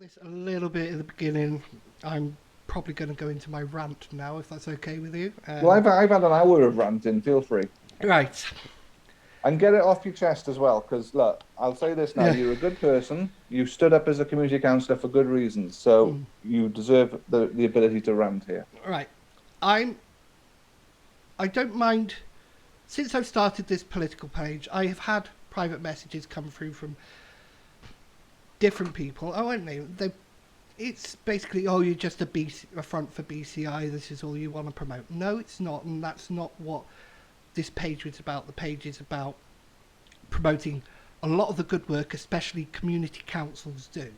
This a little bit at the beginning. I'm probably going to go into my rant now, if that's okay with you. Well, I've had an hour of ranting. Feel free. Right. And get it off your chest as well, because look, I'll say this now: Yeah. you're a good person. You stood up as a community councillor for good reasons, so Mm. you deserve the ability to rant here. Right. I'm. I don't mind. Since I've started this political page, I have had private messages come through from different people. I won't name them. It's basically, oh, you're just a front for BCI. This is all you want to promote. No, it's not, and that's not what this page was about. The page is about promoting a lot of the good work, especially community councils do.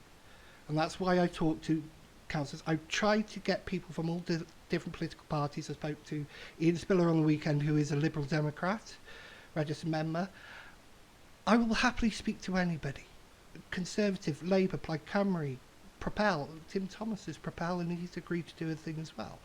And that's why I talk to councillors. I try to get people from all different political parties. I spoke to Ian Spiller on the weekend, who is a Liberal Democrat, registered member. I will happily speak to anybody. Conservative, Labour, Plaid Cymru, Propel. Tim Thomas is Propel, and he's agreed to do a thing as well.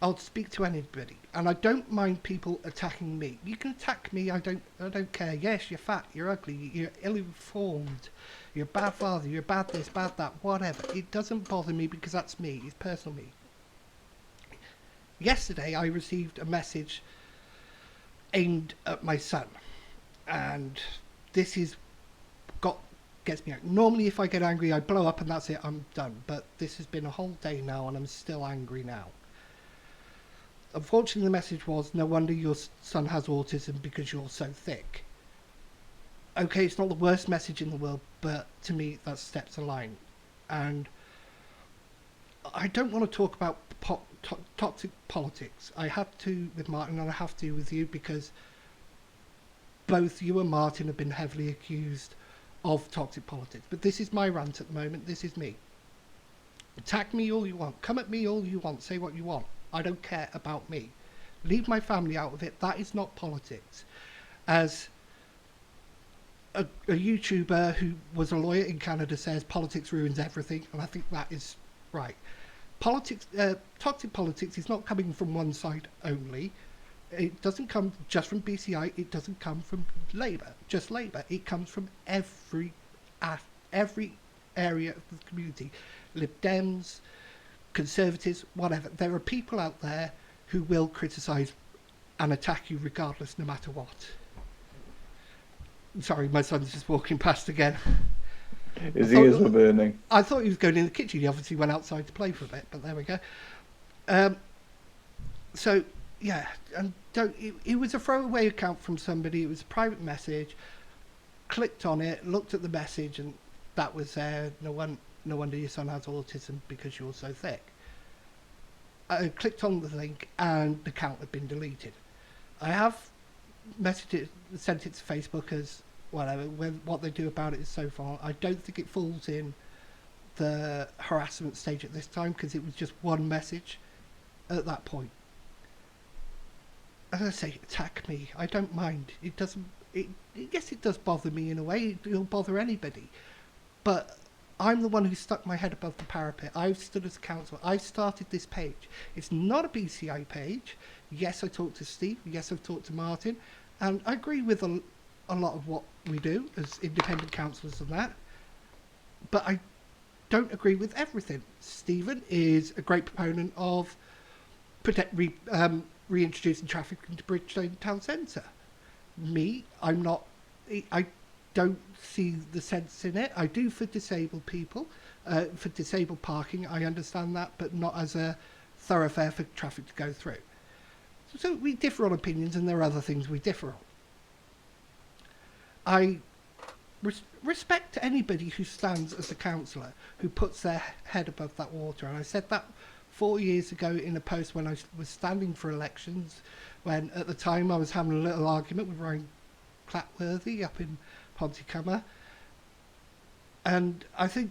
I'll speak to anybody, and I don't mind people attacking me. You can attack me. I don't care. Yes, you're fat. You're ugly. You're ill-informed. You're a bad father. You're bad this, bad that. Whatever. It doesn't bother me because that's me. It's personal me. Yesterday, I received a message aimed at my son, and this is got gets me out. Normally, if I get angry, I blow up and that's it. I'm done. But this has been a whole day now, and I'm still angry now. Unfortunately, the message was, no wonder your son has autism because you're so thick. Okay, it's not the worst message in the world, but to me, that steps a line. And I don't want to talk about toxic politics. I have to with Martin, and I have to with you, because both you and Martin have been heavily accused of toxic politics. But this is my rant at the moment. This is me. Attack me all you want. Come at me all you want. Say what you want. I don't care about me. Leave my family out of it. That is not politics. As a YouTuber who was a lawyer in Canada says, politics ruins everything, and I think that is right. Toxic politics is not coming from one side only. It doesn't come just from BCI. It doesn't come from Labour, just Labour. It comes from every area of the community. Lib Dems, Conservatives, whatever. There are people out there who will criticise and attack you regardless, no matter what. Sorry, my son's just walking past again. His ears were burning. I thought he was going in the kitchen. He obviously went outside to play for a bit, but there we go. Um, so, yeah, and it was a throwaway account from somebody. It was a private message. Clicked on it, looked at the message, and that was there. No wonder your son has autism because you're so thick. I clicked on the link, and the account had been deleted. I have sent it to Facebook as whatever. What they do about it is so far. I don't think it falls in the harassment stage at this time, because it was just one message at that point. As I say, attack me. I don't mind. It doesn't. Yes, it does bother me in a way. It'll bother anybody. But I'm the one who stuck my head above the parapet. I've stood as a councillor. I started this page. It's not a BCI page. Yes, I talked to Steve. Yes, I've talked to Martin. And I agree with a lot of what we do as independent councillors and that. But I don't agree with everything. Stephen is a great proponent of reintroducing traffic into Bridgestone Town Centre. Me, I'm not. I don't see the sense in it. I do for disabled people, for disabled parking. I understand that, but not as a thoroughfare for traffic to go through. So we differ on opinions, and there are other things we differ on. I respect anybody who stands as a councillor who puts their head above that water. And I said that 4 years ago in a post when I was standing for elections, when at the time I was having a little argument with Ryan Clatworthy up in Pontycummer. And I think,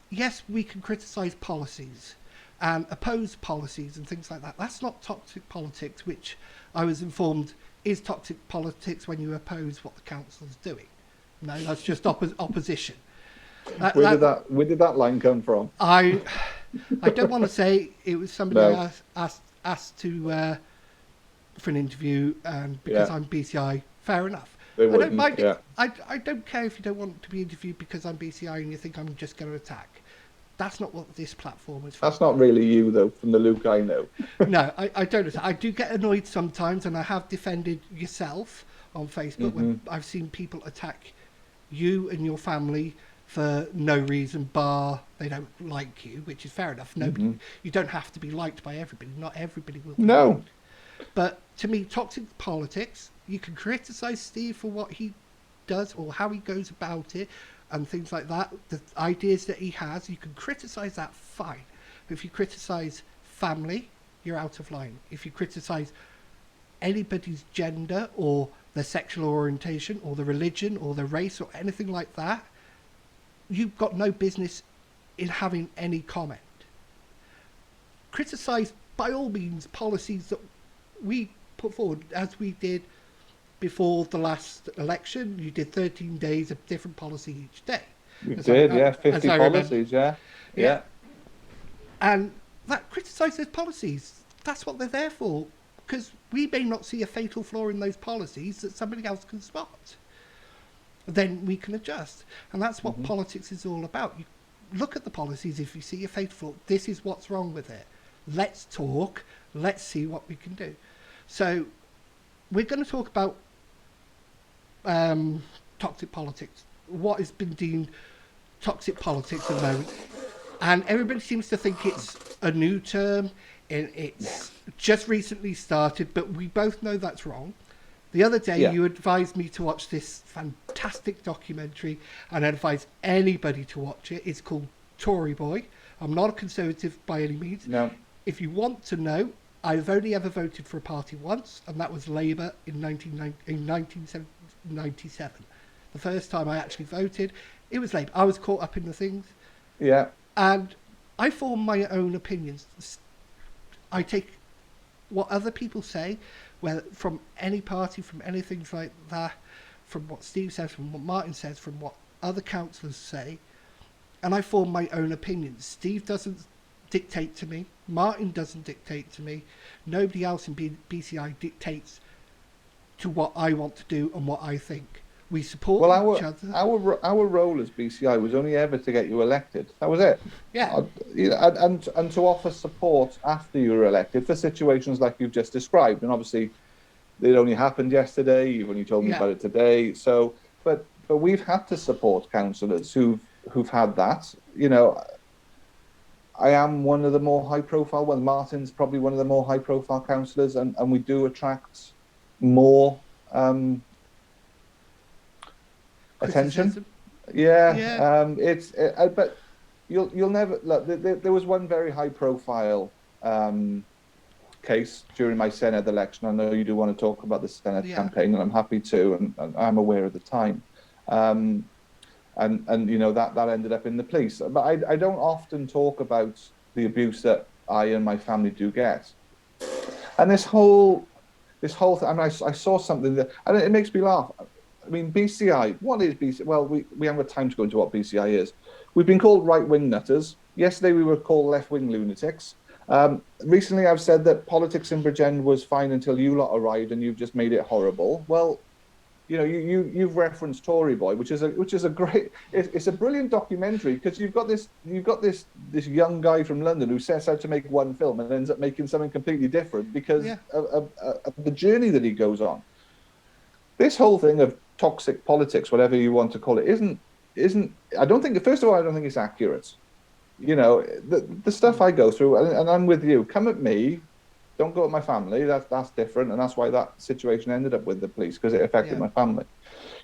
yes, we can criticise policies and oppose policies and things like that. That's not toxic politics, which I was informed is toxic politics when you oppose what the council's doing. No, that's just opposition. Where did that line come from? I don't want to say it was somebody No. I asked to for an interview, and because I'm BCI, fair enough. They I don't wouldn't, mind yeah. it. I don't care if you don't want to be interviewed because I'm BCI and you think I'm just going to attack. That's not what this platform is for. That's not really you, though, from the Luke I know. No, I don't. I do get annoyed sometimes, and I have defended yourself on Facebook when Hmm. I've seen people attack you and your family for no reason, bar they don't like you, which is fair enough. Nobody, Hmm. you don't have to be liked by everybody. Not everybody will be No. liked. But to me, toxic politics. You can criticize Steve for what he does or how he goes about it, and things like that. The ideas that he has, you can criticize that, fine. But if you criticize family, you're out of line. If you criticize anybody's gender or their sexual orientation or the religion or the race or anything like that, you've got no business in having any comment. Criticise, by all means, policies that we put forward, as we did before the last election. You did 13 days of different policy each day, We as I, did, yeah. as 50 I remember. policies, yeah. Yeah, Yeah. and that criticise those policies. That's what they're there for, because we may not see a fatal flaw in those policies that somebody else can spot. Then we can adjust, and that's what Hmm. politics is all about. You look at the policies. If you see a fatal flaw, this is what's wrong with it. Let's talk. Let's see what we can do. So we're going to talk about toxic politics. What has been deemed toxic politics at the moment, and everybody seems to think it's a new term and it's just recently started, but we both know that's wrong. The other day, Yeah. you advised me to watch this fantastic documentary, and I advise anybody to watch it. It's called Tory Boy. I'm not a conservative by any means. No. If you want to know, I've only ever voted for a party once, and that was Labour in 1997. The first time I actually voted, it was Labour. I was caught up in the things, Yeah. and I form my own opinions. I take what other people say, whether from any party, from anything like that, from what Steve says, from what Martin says, from what other councillors say, and I form my own opinions. Steve doesn't dictate to me. Martin doesn't dictate to me. Nobody else in BCI dictates to what I want to do and what I think. We support Well, each other. our role as BCI was only ever to get you elected. That was it. Yeah, You know, and to offer support after you were elected for situations like you've just described. And obviously, it only happened yesterday. You've only told me yeah, about it today. So, but we've had to support councillors who've had that. You know, I am one of the more high profile ones. Martin's probably one of the more high profile councillors, and we do attract more attention. criticism. Yeah, Yeah, but you'll never look. There was one very high profile case during my Senate election. I know you do want to talk about the Senate yeah, campaign, and I'm happy to, and I'm aware of the time. Um, and you know that ended up in the police. But I don't often talk about the abuse that I and my family do get. And this whole thing. I mean, I saw something that, and it makes me laugh. I mean, BCI. What is BCI? Well, we haven't got time to go into what BCI is. We've been called right wing nutters. Yesterday we were called left wing lunatics. Recently, I've said that politics in Bridgend was fine until you lot arrived, and you've just made it horrible. Well, you know, you've referenced Tory Boy, which is a great, it's a brilliant documentary, because you've got this young guy from London who sets out to make one film and ends up making something completely different because yeah. of the journey that he goes on. This whole thing of toxic politics, whatever you want to call it, isn't. I don't think. First of all, I don't think it's accurate. You know, the stuff I go through, and I'm with you. Come at me, don't go at my family. That's different, and that's why that situation ended up with the police, because it affected Yeah. my family.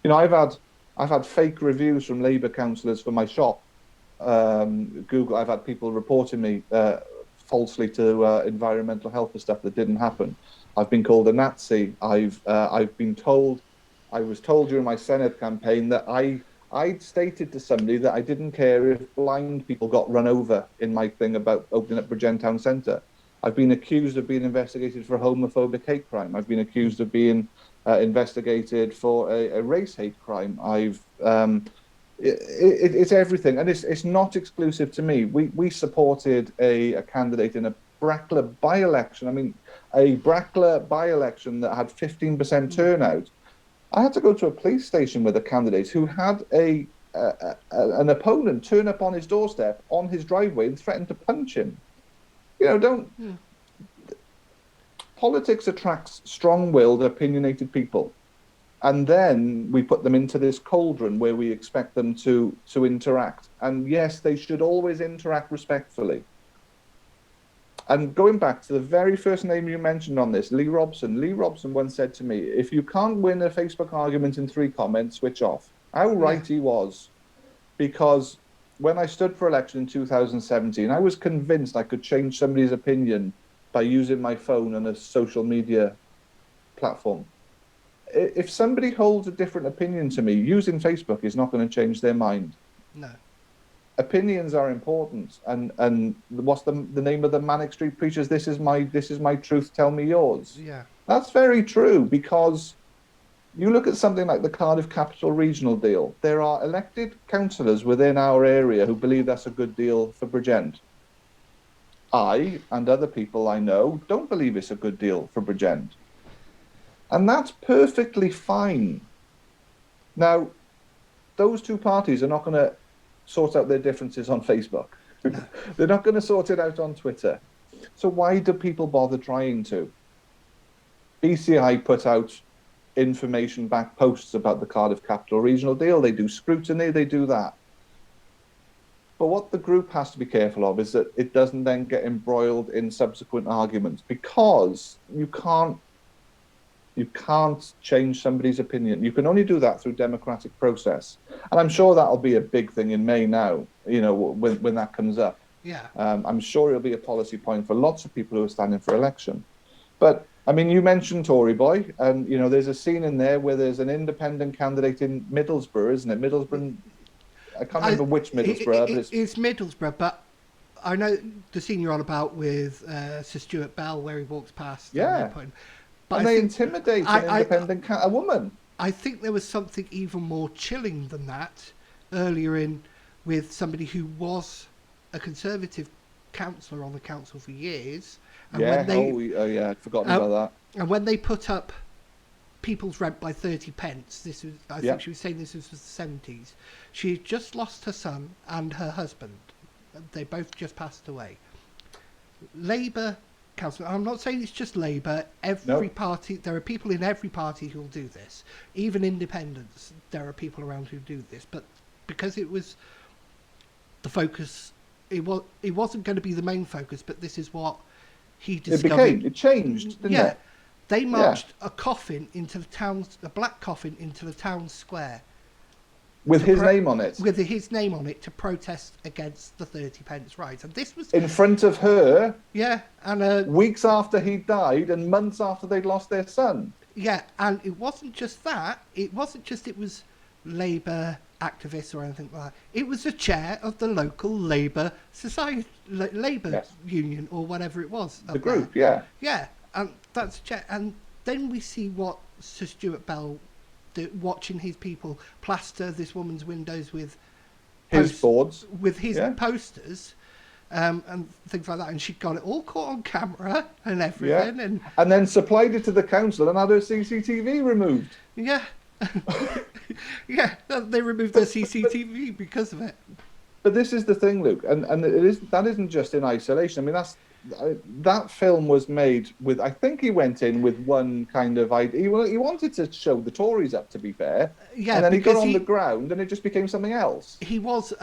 You know, I've had fake reviews from Labour councillors for my shop. Google. I've had people reporting me falsely to environmental health for stuff that didn't happen. I've been called a Nazi. I've been told. I was told during my Senate campaign that I'd stated to somebody that I didn't care if blind people got run over in my thing about opening up Bridgend Town Centre. I've been accused of being investigated for a homophobic hate crime. I've been accused of being investigated for a race hate crime. It's everything, and it's not exclusive to me. We supported a candidate in a Brackler by-election. I mean, a Brackler by-election that had 15% Mm. turnout. I had to go to a police station with a candidate who had a an opponent turn up on his doorstep, on his driveway, and threaten to punch him. Don't Hmm. politics attracts strong-willed, opinionated people, and then we put them into this cauldron where we expect them to interact. And yes, they should always interact respectfully. And going back to the very first name you mentioned on this, Lee Robson. Lee Robson once said to me, "If you can't win a Facebook argument in 3 comments, switch off." How Yeah. right he was, because when I stood for election in 2017, I was convinced I could change somebody's opinion by using my phone and a social media platform. If somebody holds a different opinion to me, using Facebook is not going to change their mind. No. Opinions are important, and what's the name of the Manic Street Preachers? This is my truth. Tell me yours. Yeah. That's very true, because you look at something like the Cardiff Capital Regional deal. There are elected councillors within our area who believe that's a good deal for Bridgend. I and other people I know don't believe it's a good deal for Bridgend. And that's perfectly fine. Now, those two parties are not going to sort out their differences on Facebook. No. They're not going to sort it out on Twitter. So why do people bother trying to? BCI put out information-backed posts about the Cardiff Capital Regional deal. They do scrutiny, they do that. But what the group has to be careful of is that it doesn't then get embroiled in subsequent arguments, because you can't change somebody's opinion. You can only do that through democratic process. And I'm sure that'll be a big thing in May now, when that comes up. Yeah. I'm sure it'll be a policy point for lots of people who are standing for election. But I mean, you mentioned Tory Boy, and there's a scene in there where there's an independent candidate in Middlesbrough, isn't it? Middlesbrough. I can't remember which Middlesbrough, but it's Middlesbrough, but I know the scene you're on about with Sir Stuart Bell, where he walks past. yeah, But and I they think intimidate an independent a woman. I think there was something even more chilling than that earlier in, with somebody who was a Conservative councillor on the council for years, and Yeah. when they Yeah. I'd forgotten about that. and when they put up people's rent by 30 pence, this was, I Yeah. think she was saying this was the 70s. She had just lost her son and her husband. They both just passed away. Labour council, I'm not saying it's just Labour, every No. party, there are people in every party who'll do this. Even independents, there are people around who do this. But because it was the focus, it wasn't going to be the main focus, but this is what he discovered. It changed, didn't Yeah. it? They Yeah. marched a black coffin into the town square With his name on it. with his name on it to protest against the 30 pence rise. And this was, In front of her, yeah, and weeks after he died and months after they'd lost their son. yeah, and it wasn't just that. It wasn't just it was Labour activists or anything like that. It was the chair of the local Labour society, Labour Yes. union or whatever it was. The group, yeah. Yeah, and that's chair. And then we see what Sir Stuart Bell watching his people plaster this woman's windows with His boards. with his Yeah. posters, and things like that. And she got it all caught on camera and everything. Yeah. And And then supplied it to the council and had her CCTV removed. yeah, yeah, they removed their CCTV because of it. But this is the thing, Luke, and that isn't just in isolation. I mean, that film was made with. I think he went in with one kind of idea. He wanted to show the Tories up, to be fair. Yeah, and then he got because on the ground, and it just became something else. He was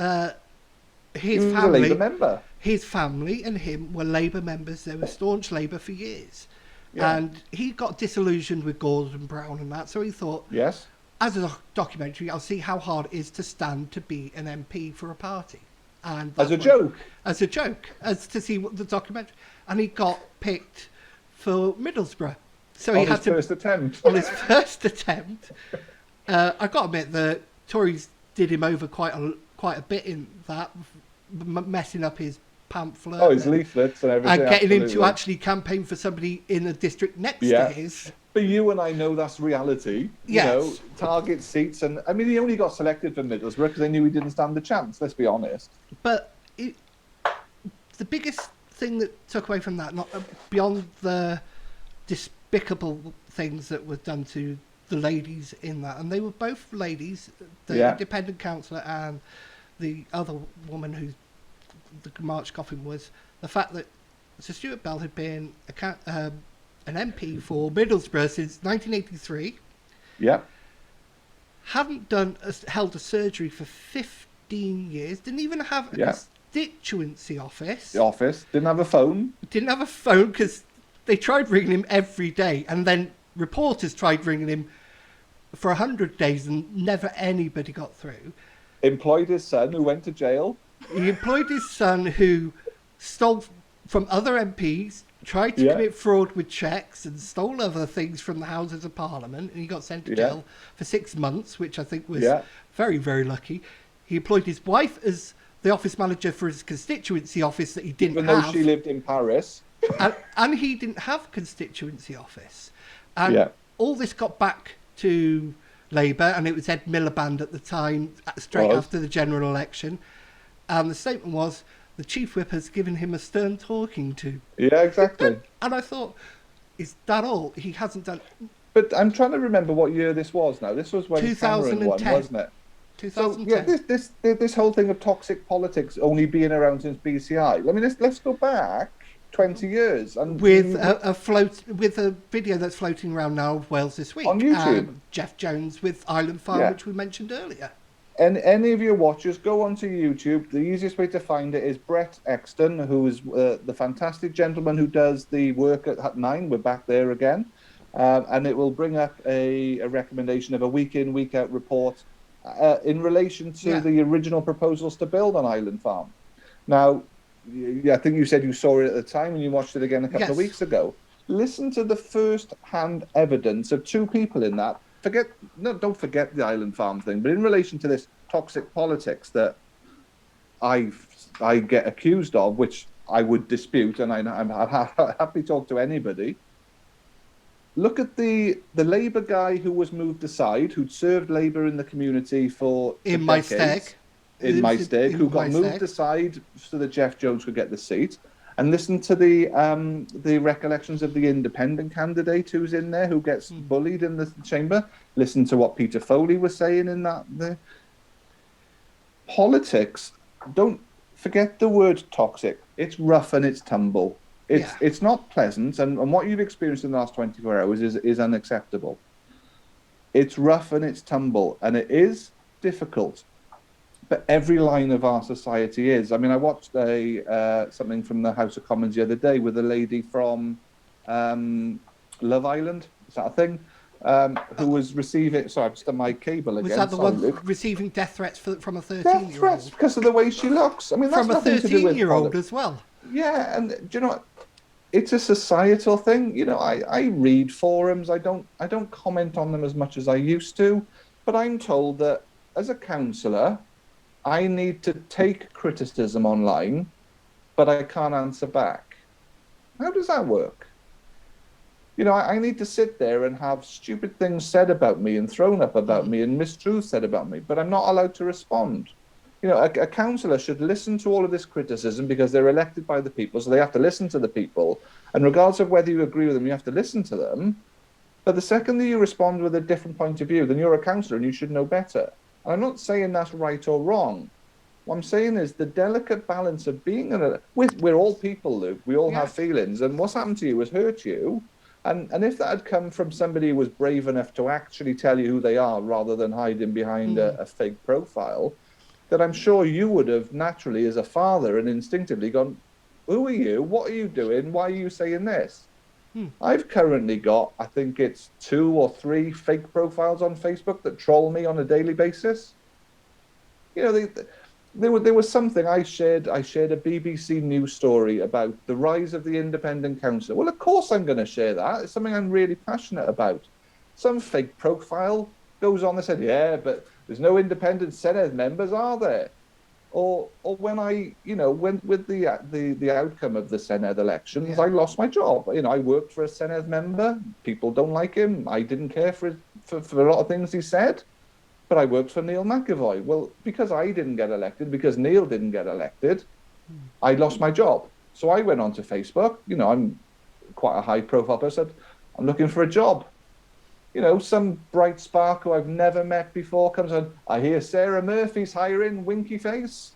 He his was a family. Labour member. His family and him were Labour members. They were staunch Labour for years. Yeah. And he got disillusioned with Gordon Brown and that, so he thought, Yes. as a documentary, I'll see how hard it is to stand to be an MP for a party. And As a that's joke. As a joke, as to see what the documentary. And he got picked for Middlesbrough. So he On had his to, first attempt. on his first attempt. I got to admit, the Tories did him over quite a bit in that, messing up his pamphlet. Oh, his leaflets and everything. And getting him to absolutely. actually campaign for somebody in the district next Yeah. to his. But you and I know that's reality. Yes. Target seats. And I mean, he only got selected for Middlesbrough because they knew he didn't stand a chance, let's be honest. But the biggest thing that took away from that, not beyond the despicable things that were done to the ladies in that, and they were both ladies, the Yeah, independent councillor and the other woman who the March coffin was, the fact that Sir Stuart Bell had been an MP for Middlesbrough since 1983, yeah, hadn't held a surgery for 15 years, didn't even have a yeah. constituency office, The office didn't have a phone. didn't have a phone because they tried ringing him every day, and then reporters tried ringing him for 100 days and never anybody got through. Employed his son, who went to jail. He employed his son, who stole from other MPs, tried to Yeah, commit fraud with cheques, and stole other things from the Houses of Parliament, and he got sent to yeah, jail for 6 months, which I think was yeah. very, very lucky. He employed his wife as the office manager for his constituency office that he didn't Even though she have, lived in Paris. and he didn't have constituency office. And Yeah, all this got back to Labour, and it was Ed Miliband at the time, straight was. after the general election. And the statement was, the chief whip has given him a stern talking to. Yeah, exactly. And I thought, is that all? He hasn't done. But I'm trying to remember what year this was now. This was when Cameron won, 2010. wasn't it? So 2010. yeah, this whole thing of toxic politics only being around since BCI. I mean, let's go back 20 years and With a video that's floating around now of Wales This Week. On YouTube. Jeff Jones with Island Farm, Yeah. which we mentioned earlier. And any of your watchers, go onto YouTube. The easiest way to find it is Brett Exton, who is the fantastic gentleman who does the work at Hut 9. We're back there again. And it will bring up a recommendation of a week in, week out report in relation to the original proposals to build on Island Farm. Now, I think you said you saw it at the time and you watched it again a couple of weeks ago. Listen to the first-hand evidence of two people in that. Don't forget the Island Farm thing, but in relation to this toxic politics that I get accused of, which I would dispute, and I'm happy to talk to anybody. Look at the Labour guy who was moved aside, who'd served Labour in the community for decades. In my stake, who got moved aside so that Jeff Jones could get the seat, and listen to the recollections of the independent candidate who's in there, who gets bullied in the chamber. Listen to what Peter Foley was saying in that. The politics, don't forget the word toxic. It's rough and it's tumble. It's not pleasant, and what you've experienced in the last 24 hours is unacceptable. It's rough and it's tumble, and it is difficult. But every line of our society is. I mean, I watched something from the House of Commons the other day with a lady from Love Island. Is that a thing? Who was receiving... Sorry, I've just done my cable again. Was that the one receiving death threats from a 13-year-old? Death threats because of the way she looks. I mean, that's from a 13-year-old as well. Yeah, and do you know what? It's a societal thing. You know, I read forums. I don't comment on them as much as I used to, but I'm told that as a councillor, I need to take criticism online, but I can't answer back. How does that work? You know, I need to sit there and have stupid things said about me and thrown up about me and mistruths said about me, but I'm not allowed to respond. You know, a councillor should listen to all of this criticism because they're elected by the people, so they have to listen to the people. And regardless of whether you agree with them, you have to listen to them. But the second that you respond with a different point of view, then you're a councillor and you should know better. And I'm not saying that's right or wrong. What I'm saying is the delicate balance of being we're all people, Luke. We all have feelings, and what's happened to you has hurt you. And if that had come from somebody who was brave enough to actually tell you who they are rather than hiding behind a fake profile, then I'm sure you would have naturally, as a father, and instinctively gone, who are you? What are you doing? Why are you saying this? I've currently got, I think it's 2 or 3 fake profiles on Facebook that troll me on a daily basis. You know, there was something I shared a BBC news story about the rise of the independent council. Well, of course I'm going to share that. It's something I'm really passionate about. Some fake profile goes on and said, yeah, but there's no independent Senedd members, are there? Or when with the outcome of the Senedd elections, I lost my job. You know, I worked for a Senedd member. People don't like him. I didn't care for a lot of things he said. But I worked for Neil McAvoy. Well, because I didn't get elected, because Neil didn't get elected, I lost my job. So I went onto Facebook. You know, I'm quite a high-profile person. I'm looking for a job. some bright spark who I've never met before comes on. I hear Sarah Murphy's hiring, winky face.